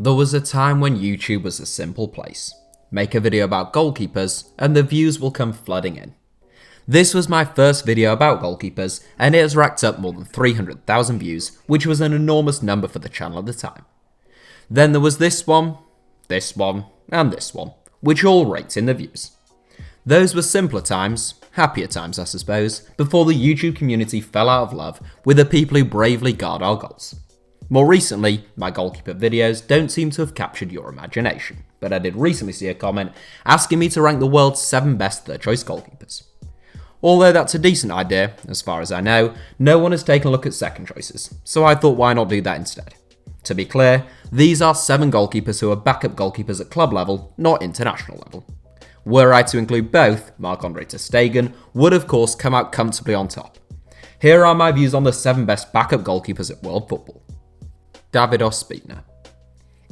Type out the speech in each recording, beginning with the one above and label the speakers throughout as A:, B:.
A: There was a time when YouTube was a simple place. Make a video about goalkeepers and the views will come flooding in. This was my first video about goalkeepers and it has racked up more than 300,000 views, which was an enormous number for the channel at the time. Then there was this one, and this one, which all raked in the views. Those were simpler times, happier times I suppose, before the YouTube community fell out of love with the people who bravely guard our goals. More recently, my goalkeeper videos don't seem to have captured your imagination, but I did recently see a comment asking me to rank the world's 7 best third choice goalkeepers. Although that's a decent idea, as far as I know, no one has taken a look at second choices, so I thought why not do that instead. To be clear, these are 7 goalkeepers who are backup goalkeepers at club level, not international level. Were I to include both, Marc-Andre ter Stegen would of course come out comfortably on top. Here are my views on the 7 best backup goalkeepers at world football. David Ospina.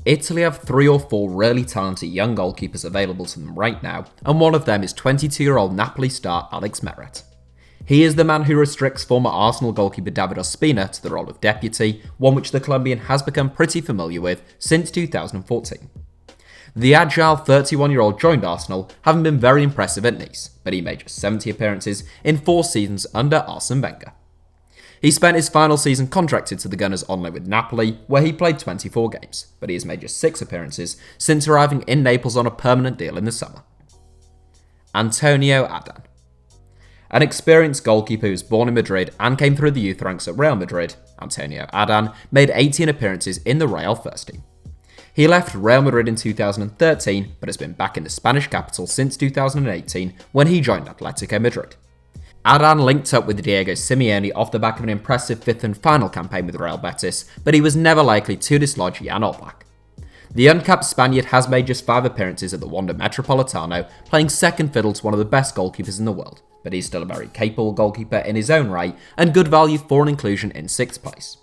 A: Italy have 3 or 4 really talented young goalkeepers available to them right now, and one of them is 22-year-old Napoli star Alex Merritt. He is the man who restricts former Arsenal goalkeeper David Ospina to the role of deputy, one which the Colombian has become pretty familiar with since 2014. The agile 31-year-old joined Arsenal, having been very impressive at Nice, but he made just 70 appearances in 4 seasons under Arsene Wenger. He spent his final season contracted to the Gunners on loan with Napoli, where he played 24 games, but he has made just 6 appearances since arriving in Naples on a permanent deal in the summer. Antonio Adan. An experienced goalkeeper who was born in Madrid and came through the youth ranks at Real Madrid, Antonio Adan made 18 appearances in the Real first team. He left Real Madrid in 2013, but has been back in the Spanish capital since 2018 when he joined Atletico Madrid. Adan linked up with Diego Simeone off the back of an impressive 5th and final campaign with Real Betis, but he was never likely to dislodge Jan Oblak. The uncapped Spaniard has made just 5 appearances at the Wanda Metropolitano, playing second fiddle to one of the best goalkeepers in the world, but he's still a very capable goalkeeper in his own right and good value for an inclusion in 6th place.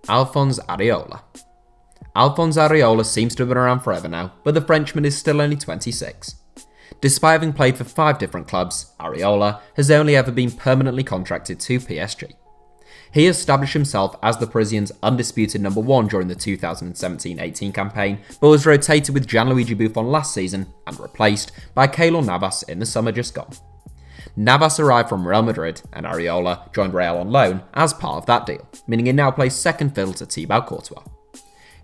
A: Alphonse Arriola. Alphonse Arriola seems to have been around forever now, but the Frenchman is still only 26. Despite having played for 5 different clubs, Arriola has only ever been permanently contracted to PSG. He established himself as the Parisians' undisputed number 1 during the 2017-18 campaign, but was rotated with Gianluigi Buffon last season and replaced by Keylor Navas in the summer just gone. Navas arrived from Real Madrid and Arriola joined Real on loan as part of that deal, meaning he now plays second fiddle to Thibaut Courtois.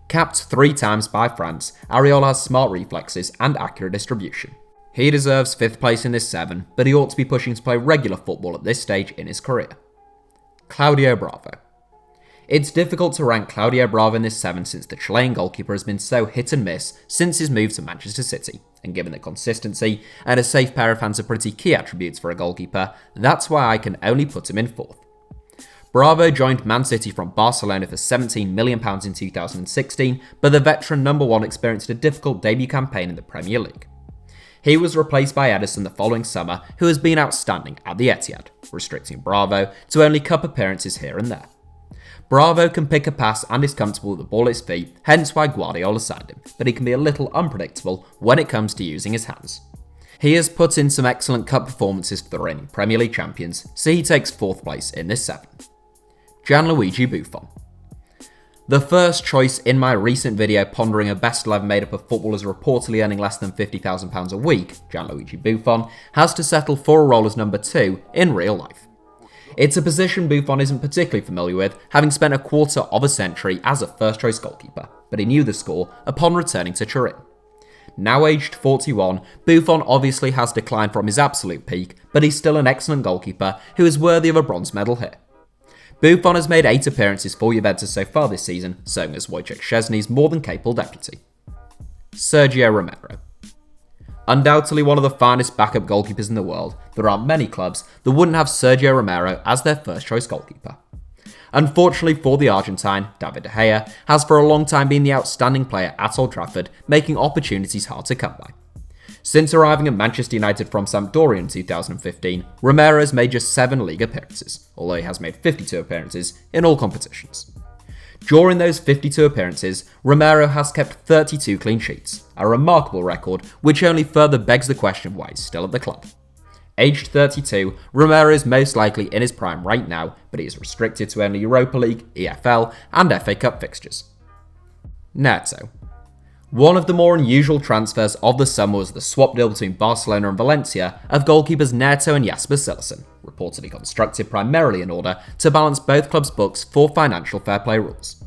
A: Capped 3 times by France, Arriola has smart reflexes and accurate distribution. He deserves 5th place in this 7, but he ought to be pushing to play regular football at this stage in his career. Claudio Bravo. It's difficult to rank Claudio Bravo in this 7 since the Chilean goalkeeper has been so hit and miss since his move to Manchester City, and given the consistency and a safe pair of hands are pretty key attributes for a goalkeeper, that's why I can only put him in 4th. Bravo joined Man City from Barcelona for £17 million in 2016, but the veteran number 1 experienced a difficult debut campaign in the Premier League. He was replaced by Edison the following summer, who has been outstanding at the Etihad, restricting Bravo to only cup appearances here and there. Bravo can pick a pass and is comfortable with the ball at his feet, hence why Guardiola signed him, but he can be a little unpredictable when it comes to using his hands. He has put in some excellent cup performances for the reigning Premier League champions, so he takes 4th place in this 7. Gianluigi Buffon. The first choice in my recent video pondering a best 11 made up of footballers reportedly earning less than £50,000 a week, Gianluigi Buffon, has to settle for a role as number 2 in real life. It's a position Buffon isn't particularly familiar with, having spent a quarter of a century as a first choice goalkeeper, but he knew the score upon returning to Turin. Now aged 41, Buffon obviously has declined from his absolute peak, but he's still an excellent goalkeeper who is worthy of a bronze medal here. Buffon has made 8 appearances for Juventus so far this season, serving as Wojciech Szczesny's more than capable deputy. Sergio Romero. Undoubtedly one of the finest backup goalkeepers in the world, there aren't many clubs that wouldn't have Sergio Romero as their first choice goalkeeper. Unfortunately for the Argentine, David De Gea has for a long time been the outstanding player at Old Trafford, making opportunities hard to come by. Since arriving at Manchester United from Sampdoria in 2015, Romero has made just 7 league appearances, although he has made 52 appearances in all competitions. During those 52 appearances, Romero has kept 32 clean sheets, a remarkable record which only further begs the question of why he's still at the club. Aged 32, Romero is most likely in his prime right now, but he is restricted to only Europa League, EFL and FA Cup fixtures. Neto. One of the more unusual transfers of the summer was the swap deal between Barcelona and Valencia of goalkeepers Neto and Jasper Cillessen, reportedly constructed primarily in order to balance both clubs' books for financial fair play rules.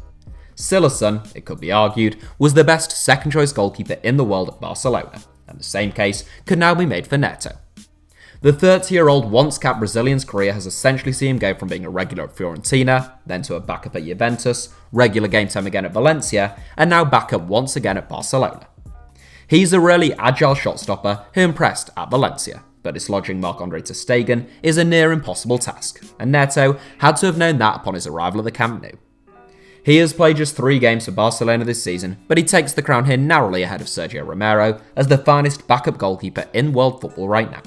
A: Cillessen, it could be argued, was the best second-choice goalkeeper in the world at Barcelona, and the same case could now be made for Neto. The 30-year-old once-capped Brazilian's career has essentially seen him go from being a regular at Fiorentina, then to a backup at Juventus, regular game time again at Valencia, and now backup once again at Barcelona. He's a really agile shot stopper who impressed at Valencia, but dislodging Marc-Andre ter Stegen is a near impossible task, and Neto had to have known that upon his arrival at the Camp Nou. He has played just 3 games for Barcelona this season, but he takes the crown here narrowly ahead of Sergio Romero as the finest backup goalkeeper in world football right now.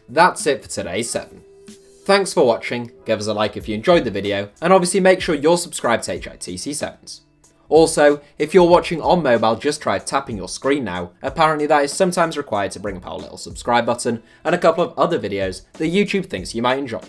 A: That's it for today's 7. Thanks for watching, give us a like if you enjoyed the video, and obviously make sure you're subscribed to HITC Sevens. Also, if you're watching on mobile, just try tapping your screen now. Apparently that is sometimes required to bring up our little subscribe button and a couple of other videos that YouTube thinks you might enjoy.